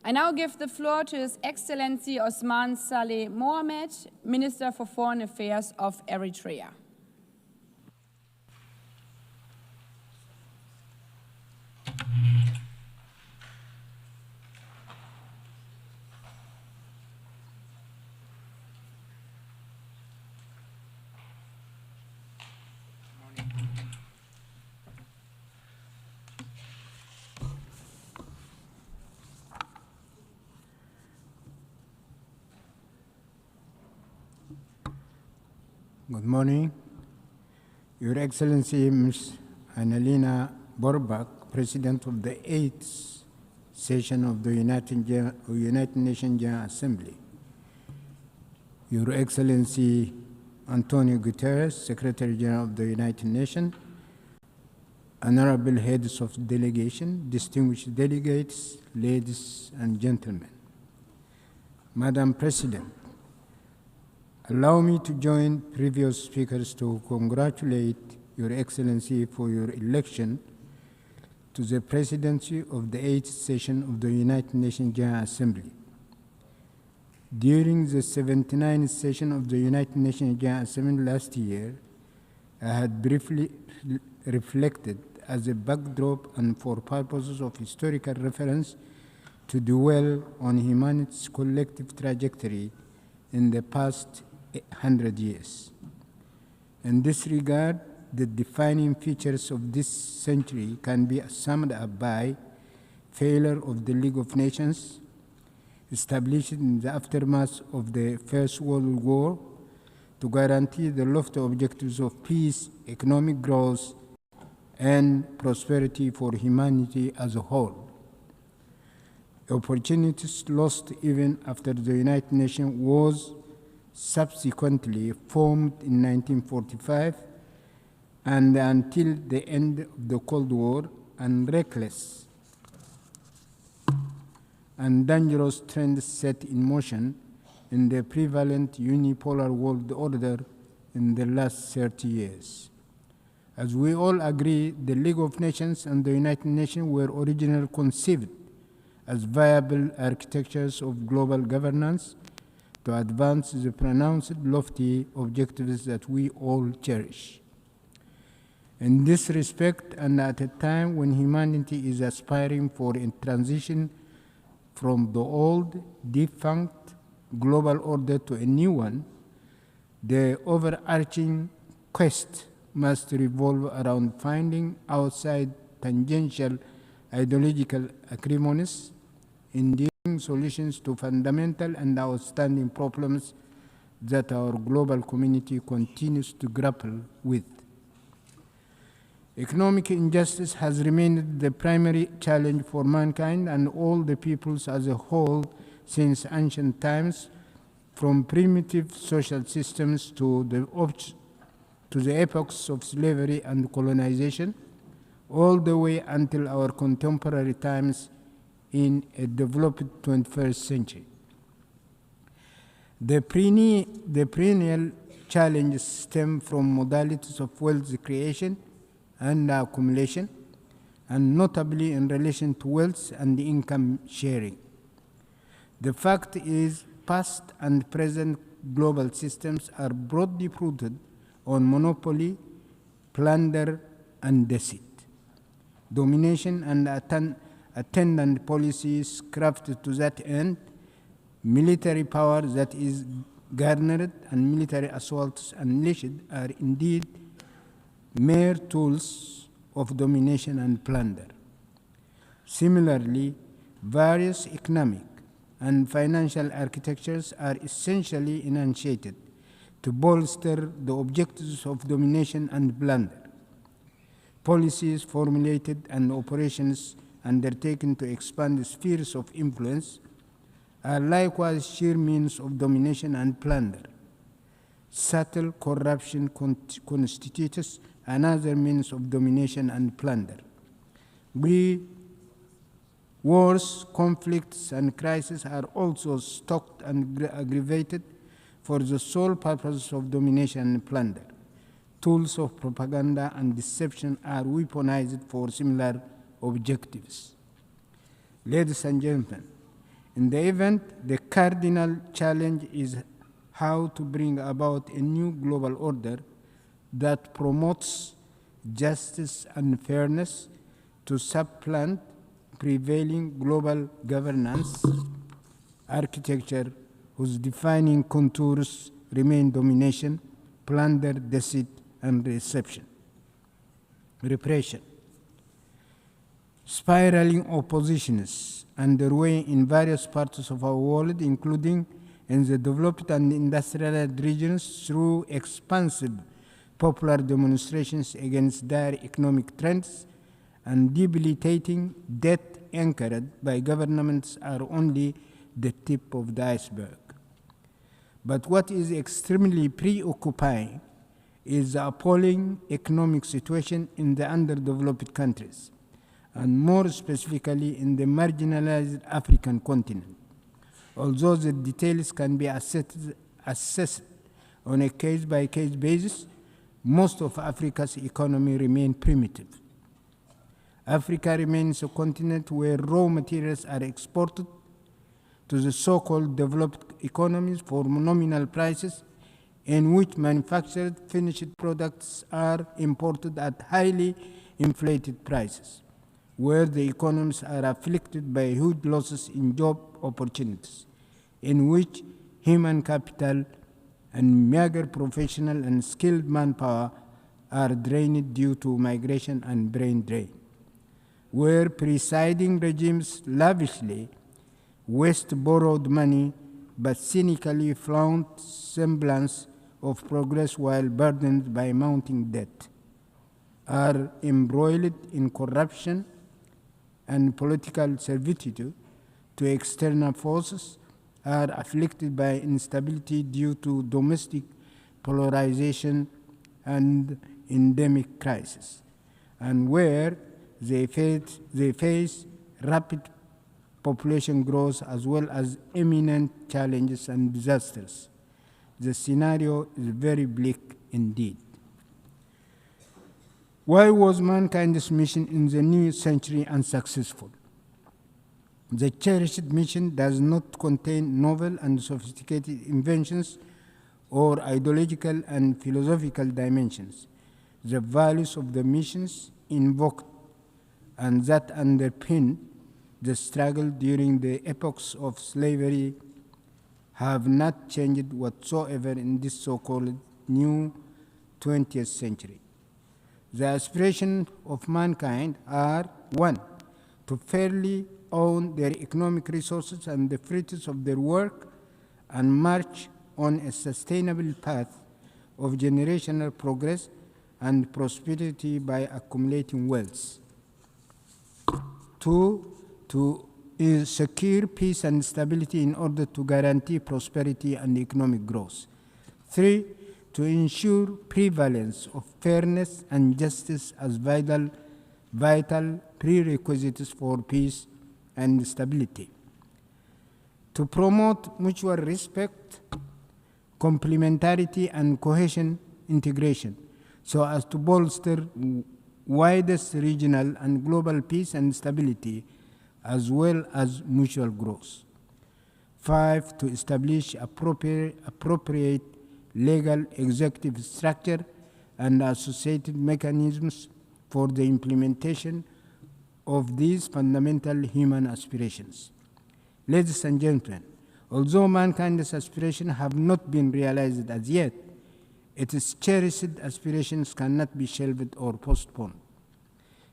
I now give the floor to His Excellency Osman Saleh Mohammed, Minister for Foreign Affairs of Eritrea. Good morning. Your Excellency, Ms. Annalena Borbak, President of the 8th session of the United Nations General Assembly. Your Excellency, Antonio Guterres, Secretary General of the United Nations, honorable heads of delegation, distinguished delegates, ladies and gentlemen. Madam President, allow me to join previous speakers to congratulate Your Excellency for your election to the presidency of the 8th session of the United Nations General Assembly. During the 79th session of the United Nations General Assembly last year, I had briefly reflected as a backdrop and for purposes of historical reference to dwell on humanity's collective trajectory in the past 100 years. In this regard, the defining features of this century can be summed up by failure of the League of Nations, established in the aftermath of the First World War to guarantee the lofty objectives of peace, economic growth, and prosperity for humanity as a whole. Opportunities lost even after the United Nations was subsequently formed in 1945 and until the end of the Cold War, and reckless and dangerous trends set in motion in the prevalent unipolar world order in the last 30 years. As we all agree, the League of Nations and the United Nations were originally conceived as viable architectures of global governance to advance the pronounced lofty objectives that we all cherish. In this respect, and at a time when humanity is aspiring for a transition from the old, defunct global order to a new one, the overarching quest must revolve around finding outside tangential ideological acrimonies, indeed solutions to fundamental and outstanding problems that our global community continues to grapple with. Economic injustice has remained the primary challenge for mankind and all the peoples as a whole since ancient times, from primitive social systems to the epochs of slavery and colonization, all the way until our contemporary times in a developed 21st century. The perennial challenges stem from modalities of wealth creation and accumulation, and notably in relation to wealth and income sharing. The fact is, past and present global systems are broadly rooted on monopoly, plunder, and deceit. Domination and attendant policies crafted to that end, military power that is garnered, and military assaults unleashed are indeed mere tools of domination and plunder. Similarly, various economic and financial architectures are essentially enunciated to bolster the objectives of domination and plunder. Policies formulated and operations undertaken to expand the spheres of influence are likewise sheer means of domination and plunder. Subtle corruption constitutes another means of domination and plunder. Wars, conflicts, and crises are also stoked and aggravated for the sole purpose of domination and plunder. Tools of propaganda and deception are weaponized for similar objectives. Ladies and gentlemen, In the event, the cardinal challenge is how to bring about a new global order that promotes justice and fairness to supplant prevailing global governance architecture whose defining contours remain domination, plunder, deceit, and repression. Spiraling oppositions underway in various parts of our world, including in the developed and industrialized regions, through expansive popular demonstrations against dire economic trends and debilitating debt anchored by governments, are only the tip of the iceberg. But what is extremely preoccupying is the appalling economic situation in the underdeveloped countries, and more specifically in the marginalized African continent. Although the details can be assessed on a case-by-case basis, most of Africa's economy remains primitive. Africa remains a continent where raw materials are exported to the so-called developed economies for nominal prices, in which manufactured finished products are imported at highly inflated prices, where the economies are afflicted by huge losses in job opportunities, in which human capital and meager professional and skilled manpower are drained due to migration and brain drain, where presiding regimes lavishly waste borrowed money but cynically flaunt semblance of progress while burdened by mounting debt, are embroiled in corruption and political servitude to external forces, are afflicted by instability due to domestic polarization and endemic crisis, and where they face rapid population growth as well as imminent challenges and disasters. The scenario is very bleak indeed. Why was mankind's mission in the new century unsuccessful? The cherished mission does not contain novel and sophisticated inventions or ideological and philosophical dimensions. The values of the missions invoked and that underpin the struggle during the epochs of slavery have not changed whatsoever in this so-called new 20th century. The aspirations of mankind are: 1, to fairly own their economic resources and the fruits of their work and march on a sustainable path of generational progress and prosperity by accumulating wealth. 2, to secure peace and stability in order to guarantee prosperity and economic growth. 3, to ensure prevalence of fairness and justice as vital prerequisites for peace and stability. To promote mutual respect, complementarity, and cohesion integration, so as to bolster widest regional and global peace and stability, as well as mutual growth. 5, to establish appropriate legal executive structure and associated mechanisms for the implementation of these fundamental human aspirations. Ladies and gentlemen, although mankind's aspirations have not been realized as yet, its cherished aspirations cannot be shelved or postponed.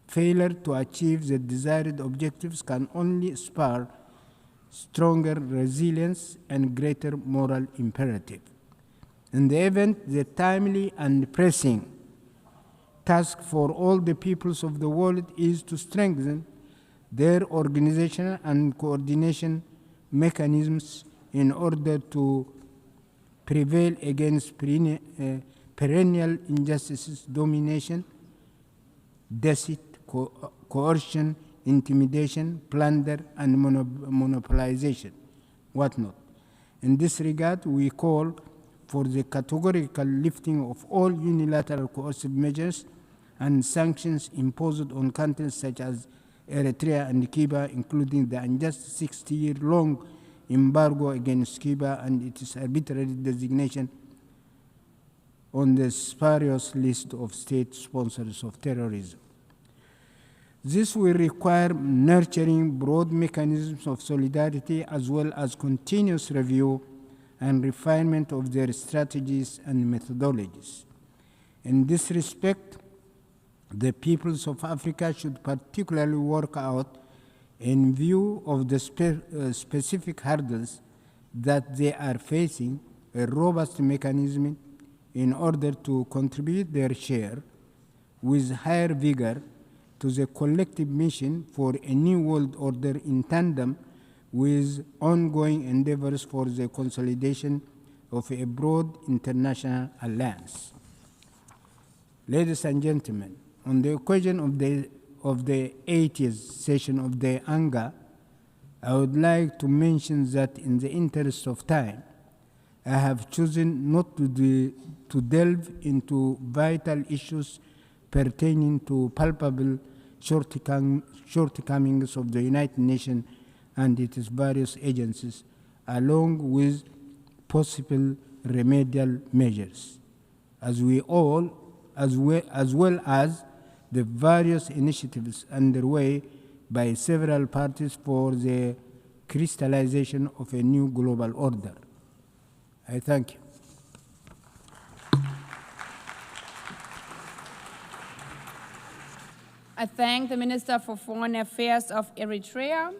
Failure to achieve the desired objectives can only spur stronger resilience and greater moral imperative. In the event, the timely and pressing task for all the peoples of the world is to strengthen their organizational and coordination mechanisms in order to prevail against perennial injustices, domination, deceit, coercion, intimidation, plunder, and monopolization, whatnot. In this regard, we call for the categorical lifting of all unilateral coercive measures and sanctions imposed on countries such as Eritrea and Cuba, including the unjust 60-year-long embargo against Cuba and its arbitrary designation on the spurious list of state sponsors of terrorism. This will require nurturing broad mechanisms of solidarity as well as continuous review and refinement of their strategies and methodologies. In this respect, the peoples of Africa should particularly work out, in view of the specific hurdles that they are facing, a robust mechanism in order to contribute their share with higher vigor to the collective mission for a new world order in tandem with ongoing endeavors for the consolidation of a broad international alliance. Ladies and gentlemen, on the occasion of the 80th session of the UNGA, I would like to mention that in the interest of time, I have chosen not to delve into vital issues pertaining to palpable shortcomings of the United Nations and its various agencies, along with possible remedial measures, as well as the various initiatives underway by several parties for the crystallization of a new global order. I thank you. I thank the Minister for Foreign Affairs of Eritrea.